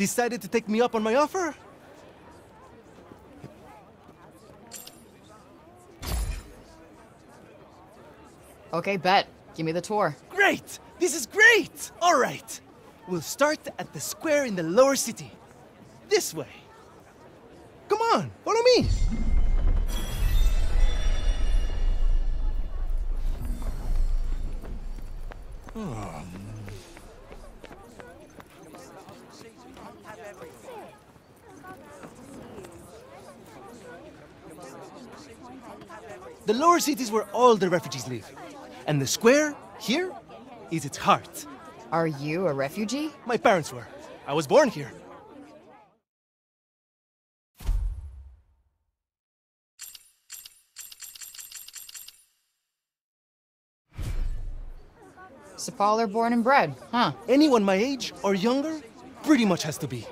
Decided to take me up on my offer? Okay, bet. Give me the tour. Great! This is great! All right. We'll start at the square in the lower city. This way. Come on, follow me! The lower city is where all the refugees live. And the square, here, is its heart. Are you a refugee? My parents were. I was born here. Sepaller born and bred, huh? Anyone my age or younger pretty much has to be.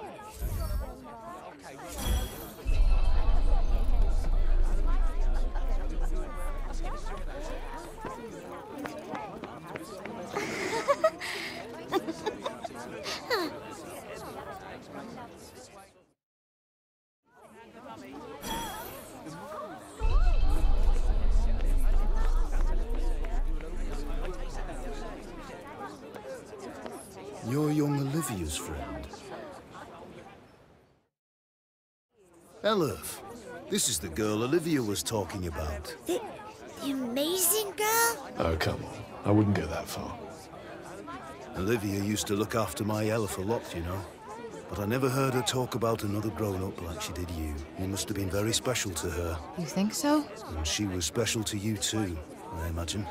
You're young Olivia's friend. Elif, this is the girl Olivia was talking about. The amazing girl? Oh, come on. I wouldn't go that far. Olivia used to look after my Elif a lot, you know. But I never heard her talk about another grown-up like she did you. You must have been very special to her. You think so? And she was special to you too, I imagine.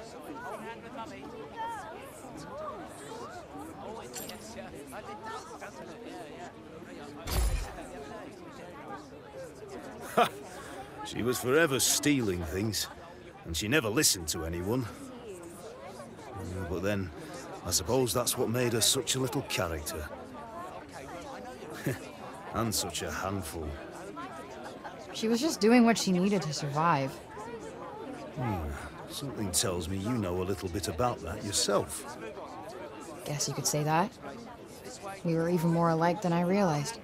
She was forever stealing things, and she never listened to anyone. But then, I suppose that's what made her such a little character. And such a handful. She was just doing what she needed to survive. Something tells me you know a little bit about that yourself. Guess you could say that. We were even more alike than I realized.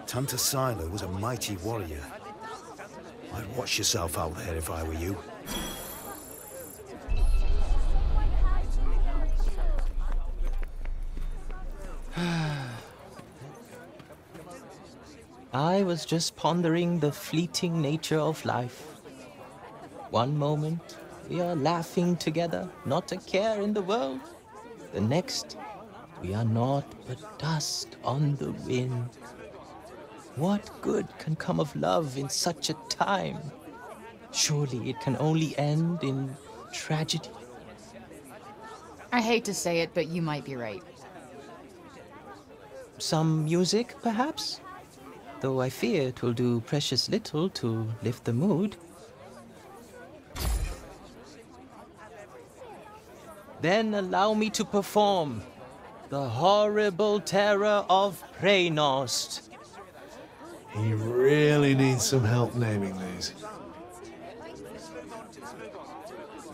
Tanta Sila was a mighty warrior. I'd watch yourself out there if I were you. I was just pondering the fleeting nature of life. One moment, we are laughing together, not a care in the world. The next, we are naught but dust on the wind. What good can come of love in such a time? Surely it can only end in tragedy. I hate to say it, but you might be right. Some music, perhaps? Though I fear it will do precious little to lift the mood. Then allow me to perform the horrible terror of Preynost. He really needs some help naming these.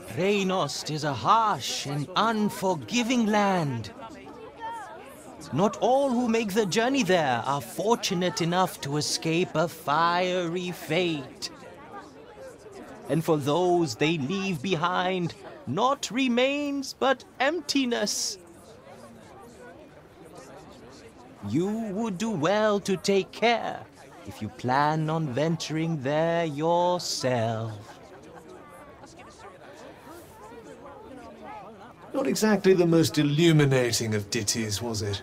Preynost is a harsh and unforgiving land. Not all who make the journey there are fortunate enough to escape a fiery fate. And for those they leave behind, naught remains but emptiness. You would do well to take care if you plan on venturing there yourself. Not exactly the most illuminating of ditties, was it?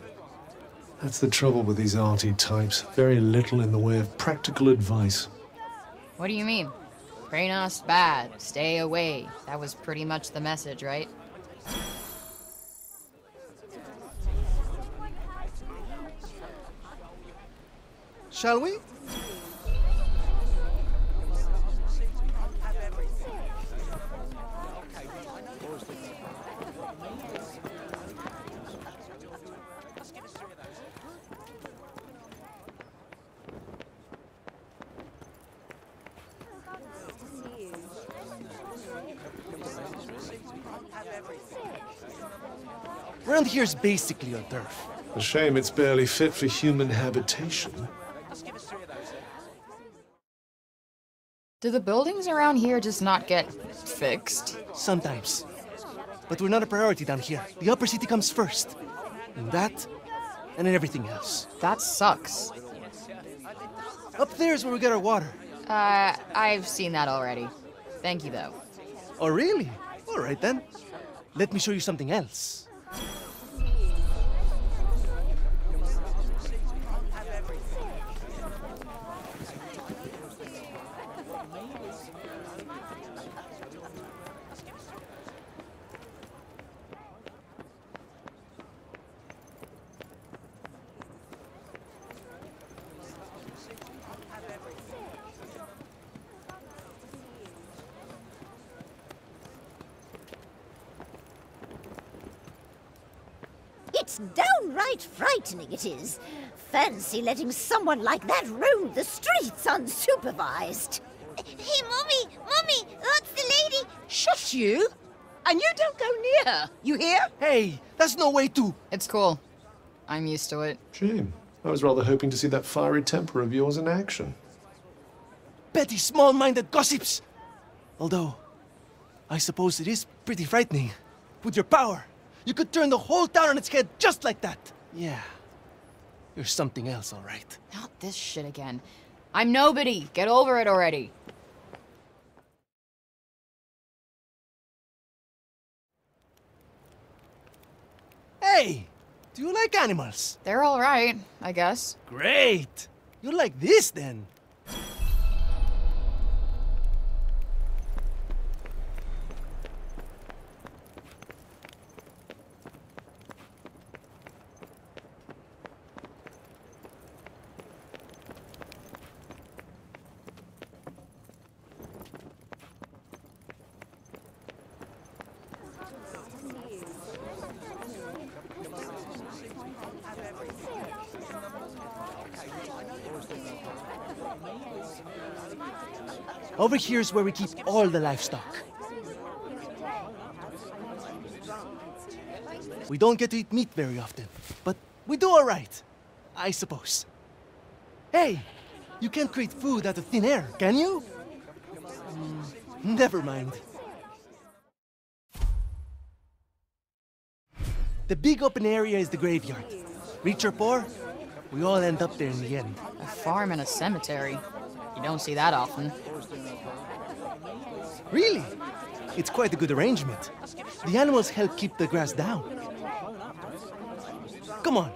That's the trouble with these arty types. Very little in the way of practical advice. What do you mean? Preynost bad, stay away. That was pretty much the message, right? Shall we? Around here is basically a turf. A shame it's barely fit for human habitation. Do the buildings around here just not get fixed? Sometimes. But we're not a priority down here. The upper city comes first. And that, and then everything else. That sucks. Up there is where we get our water. I've seen that already. Thank you, though. Oh, really? All right, then. Let me show you something else. It's downright frightening, it is. Fancy letting someone like that roam the streets unsupervised. Hey, Mommy! Mommy! That's the lady! Shush you! And you don't go near her, you hear? Hey, that's no way to... It's cool. I'm used to it. Shame. I was rather hoping to see that fiery temper of yours in action. Petty, small-minded gossips! Although, I suppose it is pretty frightening. With your power, you could turn the whole town on its head just like that. Yeah, you're something else, all right. Not this shit again. I'm nobody. Get over it already. Hey, do you like animals? They're all right, I guess. Great! You like this, then? Over here is where we keep all the livestock. We don't get to eat meat very often, but we do all right, I suppose. Hey, you can't create food out of thin air, can you? Never mind. The big open area is the graveyard. Rich or poor, we all end up there in the end. A farm and a cemetery. You don't see that often. Really? It's quite a good arrangement. The animals help keep the grass down. Come on,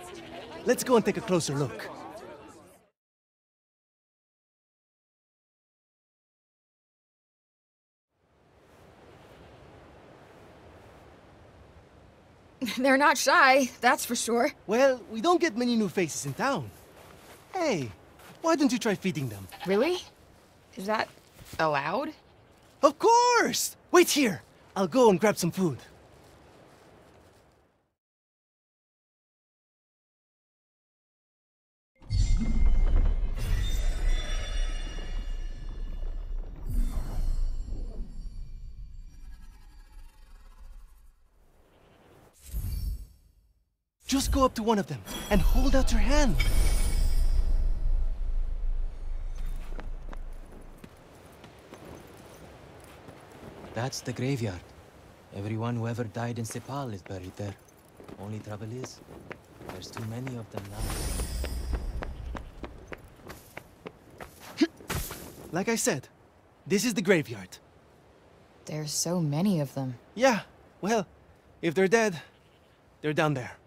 let's go and take a closer look. They're not shy, that's for sure. Well, we don't get many new faces in town. Hey, why don't you try feeding them? Really? Is that allowed? Of course! Wait here. I'll go and grab some food. Just go up to one of them and hold out your hand. That's the graveyard. Everyone who ever died in Sepal is buried there. Only trouble is, there's too many of them now. Like I said, this is the graveyard. There's so many of them. Yeah, well, if they're dead, they're down there.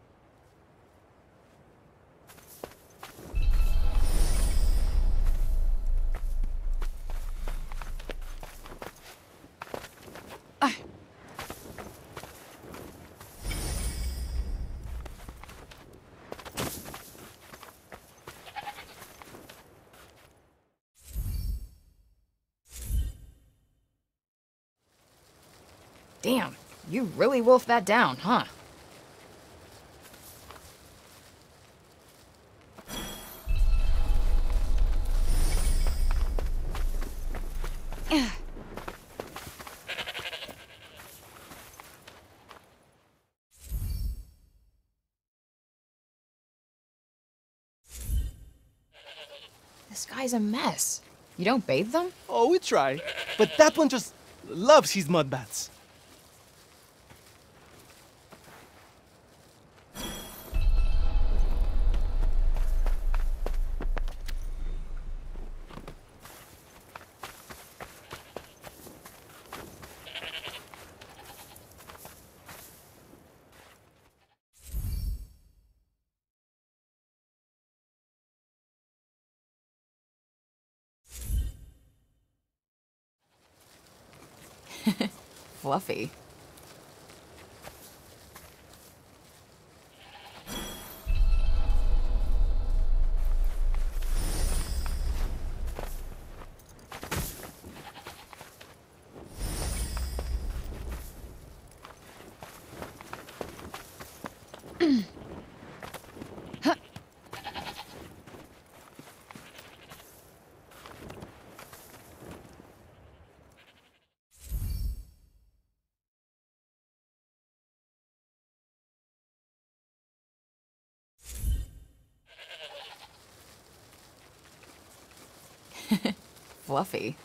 Damn, you really wolfed that down, huh? This guy's a mess. You don't bathe them? Oh, we try. But that one just loves his mud baths. Fluffy. Fluffy.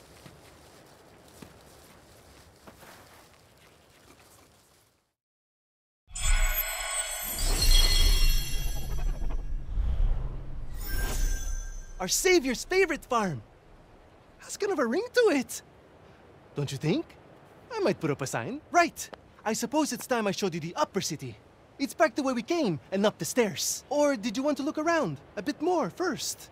Our savior's favorite farm. Has kind of a ring to it. Don't you think? I might put up a sign. Right. I suppose it's time I showed you the upper city. It's back the way we came and up the stairs. Or did you want to look around a bit more first?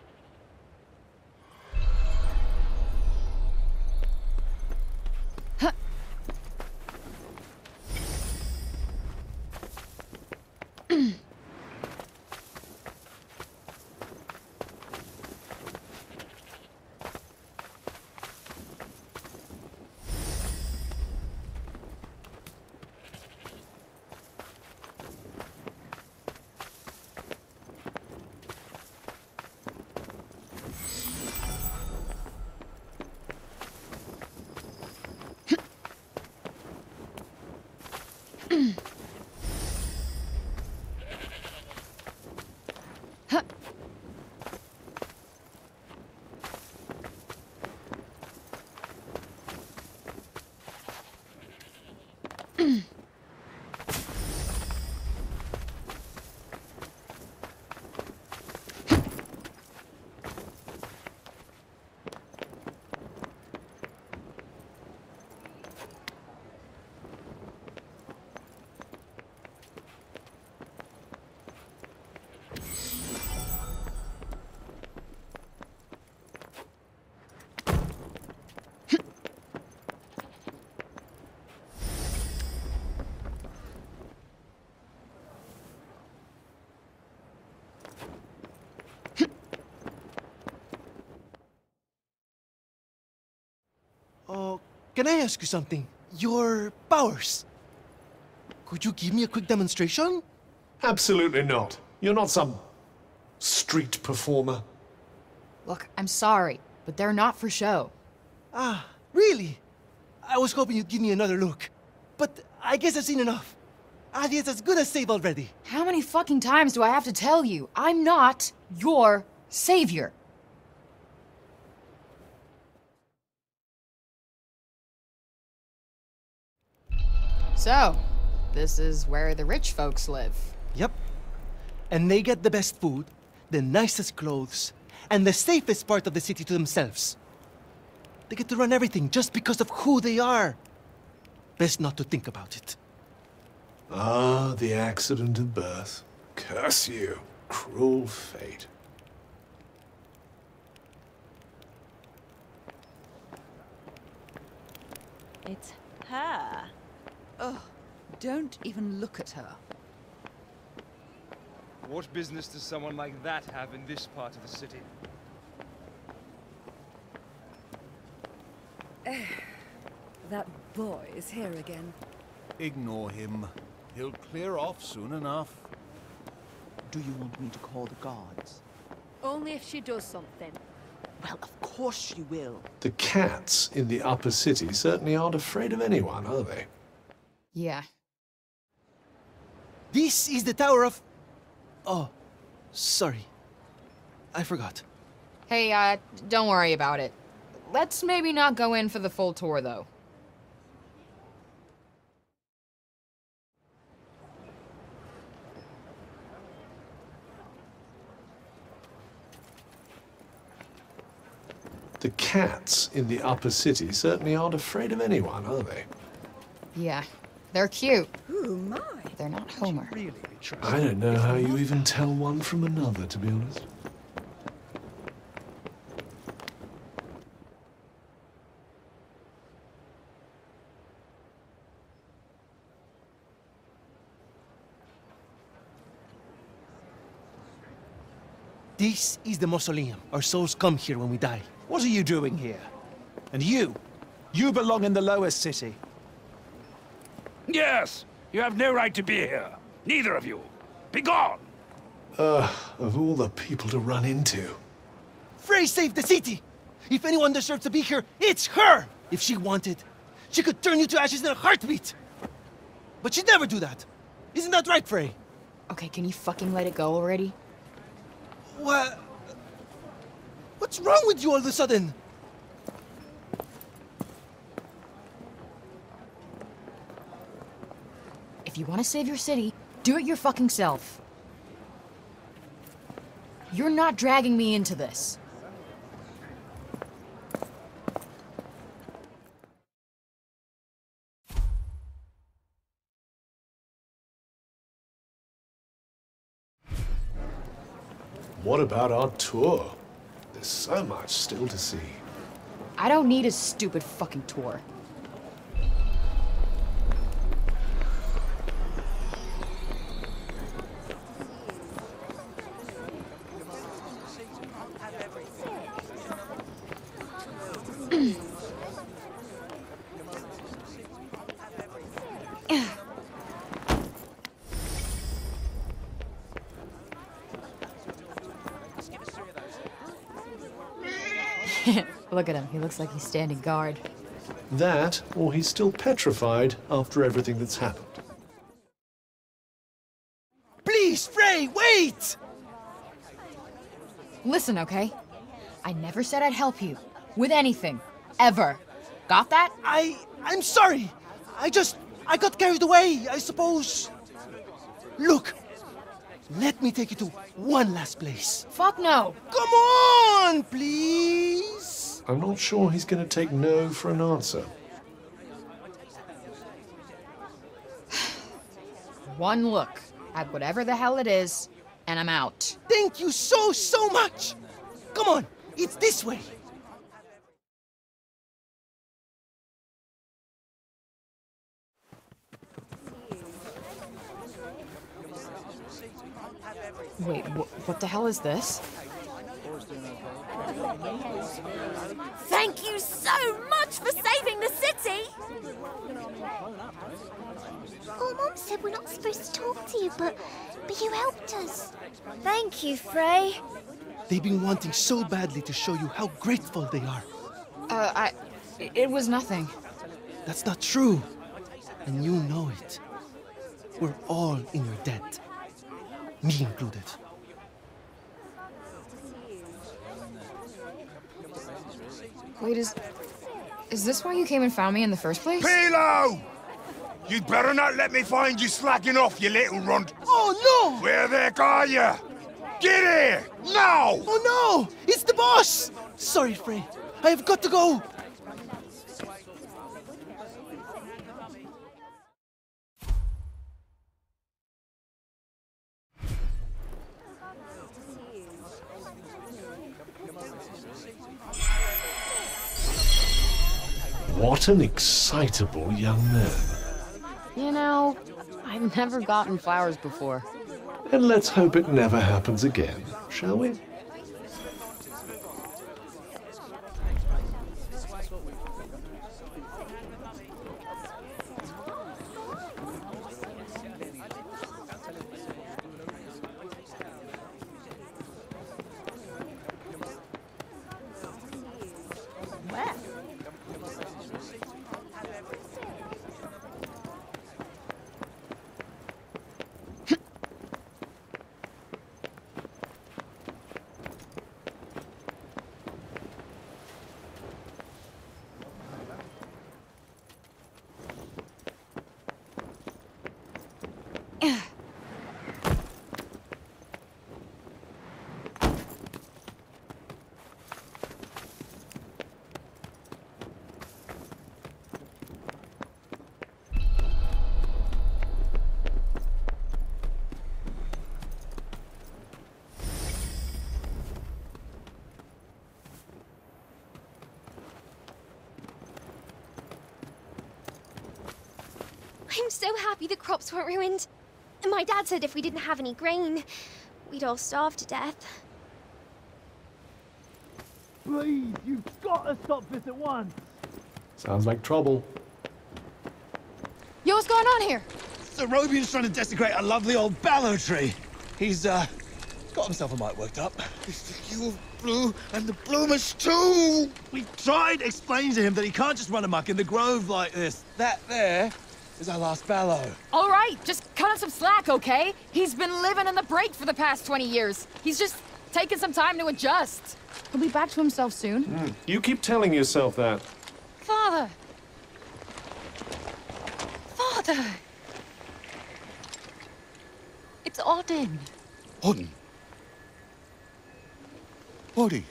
Can I ask you something? Your powers. Could you give me a quick demonstration? Absolutely not. You're not some street performer. Look, I'm sorry, but they're not for show. Ah, really? I was hoping you'd give me another look. But I guess I've seen enough. Adia's as good as saved already. How many fucking times do I have to tell you? I'm not your savior. So, this is where the rich folks live. Yep. And they get the best food, the nicest clothes, and the safest part of the city to themselves. They get to run everything just because of who they are. Best not to think about it. Ah, the accident of birth. Curse you, cruel fate. It's her. Oh, don't even look at her. What business does someone like that have in this part of the city? That boy is here again. Ignore him. He'll clear off soon enough. Do you want me to call the guards? Only if she does something. Well, of course she will. The cats in the upper city certainly aren't afraid of anyone, are they? Yeah. This is the Tower of... Oh, sorry. I forgot. Hey, don't worry about it. Let's maybe not go in for the full tour, though. The cats in the upper city certainly aren't afraid of anyone, are they? Yeah, they're cute. Ooh, my. They're not Homer. I don't know how you even tell one from another, to be honest. This is the mausoleum. Our souls come here when we die. What are you doing here? And you? You belong in the lower city. Yes, you have no right to be here. Neither of you. Be gone! Of all the people to run into. Frey saved the city! If anyone deserves to be here, it's her! If she wanted, she could turn you to ashes in a heartbeat! But she'd never do that. Isn't that right, Frey? Okay, can you fucking let it go already? What? What's wrong with you all of a sudden? If you want to save your city, do it your fucking self. You're not dragging me into this. What about our tour? There's so much still to see. I don't need a stupid fucking tour. Look at him. He looks like he's standing guard. That, or he's still petrified after everything that's happened. Please, Frey, wait! Listen, okay? I never said I'd help you. With anything. Ever. Got that? I'm sorry. I got carried away, I suppose. Look, let me take you to one last place. Fuck no. Come on, please. I'm not sure he's going to take no for an answer. One look at whatever the hell it is, and I'm out. Thank you so much. Come on, it's this way. Wait, what the hell is this? Thank you so much for saving the city! Oh, Mom said we're not supposed to talk to you, but you helped us. Thank you, Frey. They've been wanting so badly to show you how grateful they are. It was nothing. That's not true. And you know it. We're all in your debt. Me included. Wait, is this why you came and found me in the first place? Pilo! You'd better not let me find you slacking off, you little runt. Oh, no! Where the heck are you? Get here! Now! Oh, no! It's the boss! Sorry, Frey. I have got to go. What an excitable young man. You know, I've never gotten flowers before. And let's hope it never happens again, shall we? I'm so happy the crops weren't ruined. My dad said if we didn't have any grain, we'd all starve to death. Please, you've got to stop this at once. Sounds like trouble. Yo, what's going on here? So Robian's trying to desecrate a lovely old ballow tree. He's, got himself a mite worked up. It's the hue of blue and the bloomers too! We tried explaining to him that he can't just run amok in the grove like this. That there is our last ballow. All right, just cut him some slack, okay? He's been living in the break for the past 20 years. He's just taking some time to adjust. He'll be back to himself soon. You keep telling yourself that. Father! Father! It's Odin. Odin? Odie,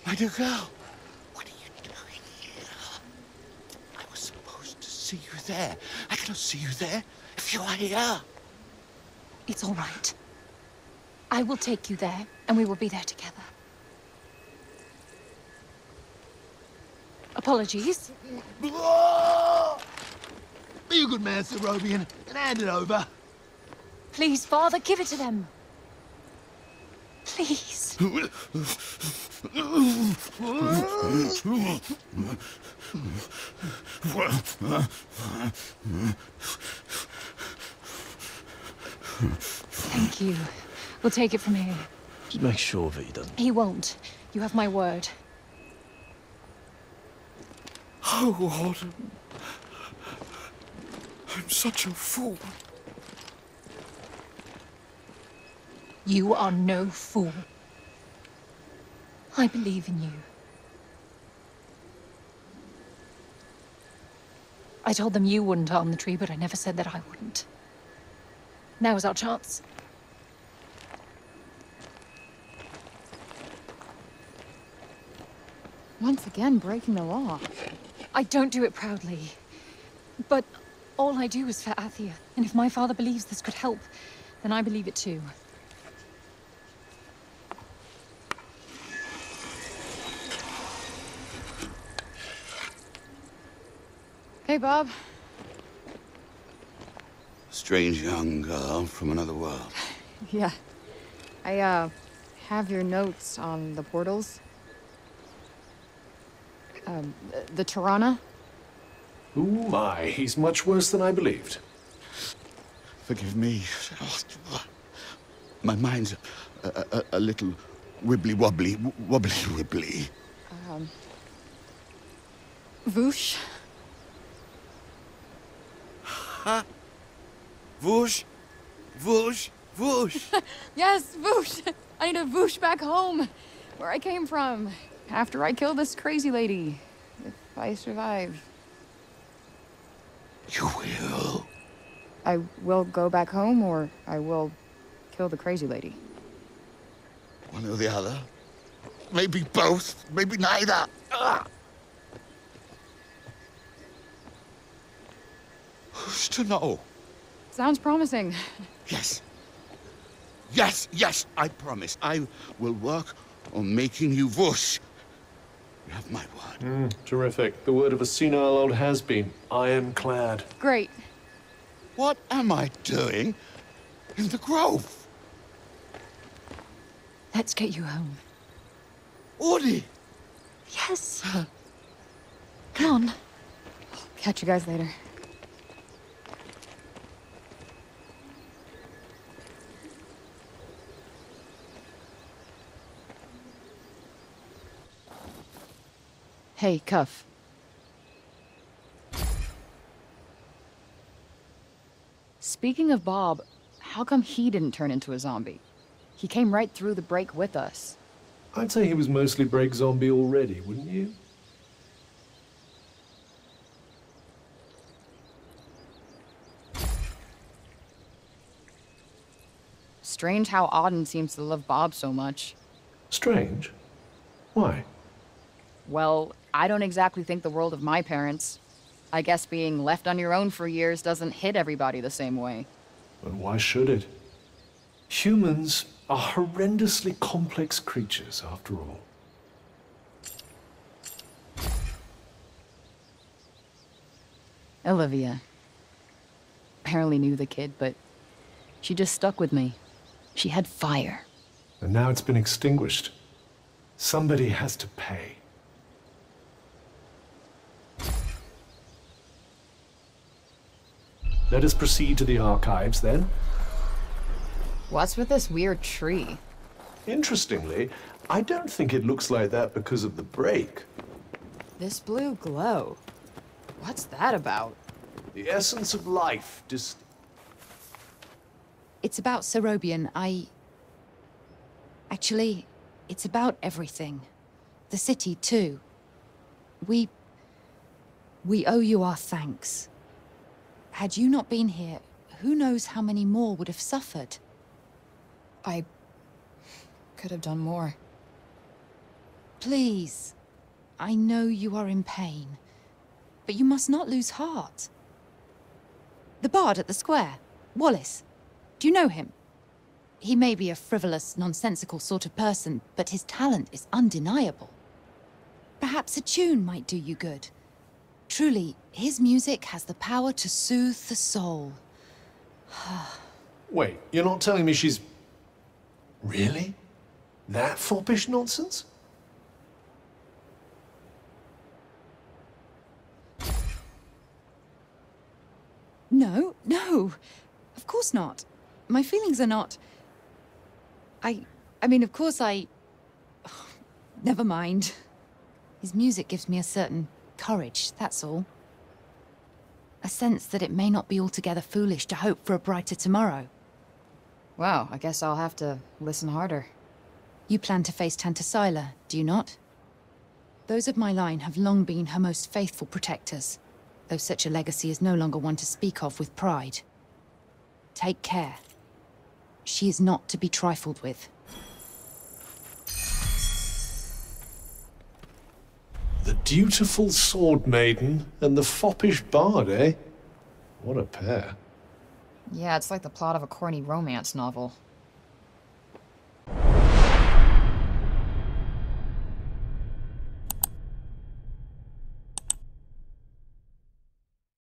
my dear girl, what are you doing here? I was supposed to see you there. I cannot see you there if you are here. It's all right. I will take you there, and we will be there together. Apologies. Be a good man, Sir Robian, and hand it over. Please, Father, give it to them. Please. Thank you. We'll take it from here. Just make sure that he doesn't. He won't. You have my word. Oh, Odin. I'm such a fool. You are no fool. I believe in you. I told them you wouldn't harm the tree, but I never said that I wouldn't. Now is our chance. Once again, breaking the law. I don't do it proudly. But all I do is for Athia. And if my father believes this could help, then I believe it too. Hey, Bob. Strange young girl from another world. Yeah. I, have your notes on the portals. The Tirana? Oh my, he's much worse than I believed. Forgive me. My mind's a little wibbly-wobbly, wobbly-wibbly. Voosh? Ha! Whoosh! Whoosh! Whoosh! Yes, Voosh! I need a Voosh back home, where I came from, after I killed this crazy lady. If I survive. You will. I will go back home, or I will kill the crazy lady. One or the other. Maybe both, maybe neither. Ugh. Who's to know? Sounds promising. Yes. Yes, yes, I promise. I will work on making you whoosh. You have my word. Terrific. The word of a senile old has-been. Ironclad. Great. What am I doing in the grove? Let's get you home. Audie! Yes. Come on. Catch you guys later. Hey, Cuff. Speaking of Bob, how come he didn't turn into a zombie? He came right through the break with us. I'd say he was mostly break zombie already, wouldn't you? Strange how Auden seems to love Bob so much. Strange? Why? Well, I don't exactly think the world of my parents. I guess being left on your own for years doesn't hit everybody the same way. But why should it? Humans are horrendously complex creatures, after all. Olivia, barely knew the kid, but she just stuck with me. She had fire. And now it's been extinguished. Somebody has to pay. Let us proceed to the archives, then. What's with this weird tree? Interestingly, I don't think it looks like that because of the break. This blue glow. What's that about? The essence of life, It's about Cerobian. Actually, it's about everything. The city, too. We owe you our thanks. Had you not been here, who knows how many more would have suffered? I could have done more. Please. I know you are in pain, but you must not lose heart. The bard at the square, Wallace. Do you know him? He may be a frivolous, nonsensical sort of person, but his talent is undeniable. Perhaps a tune might do you good. Truly, his music has the power to soothe the soul. Wait, you're not telling me she's... Really? That foppish nonsense? No. Of course not. My feelings are not... I mean, of course never mind. His music gives me a certain courage, that's all. A sense that it may not be altogether foolish to hope for a brighter tomorrow. Well, I guess I'll have to listen harder. You plan to face Tantasila, do you not? Those of my line have long been her most faithful protectors, though such a legacy is no longer one to speak of with pride. Take care. She is not to be trifled with. The dutiful sword maiden and the foppish bard, eh? What a pair. Yeah, it's like the plot of a corny romance novel.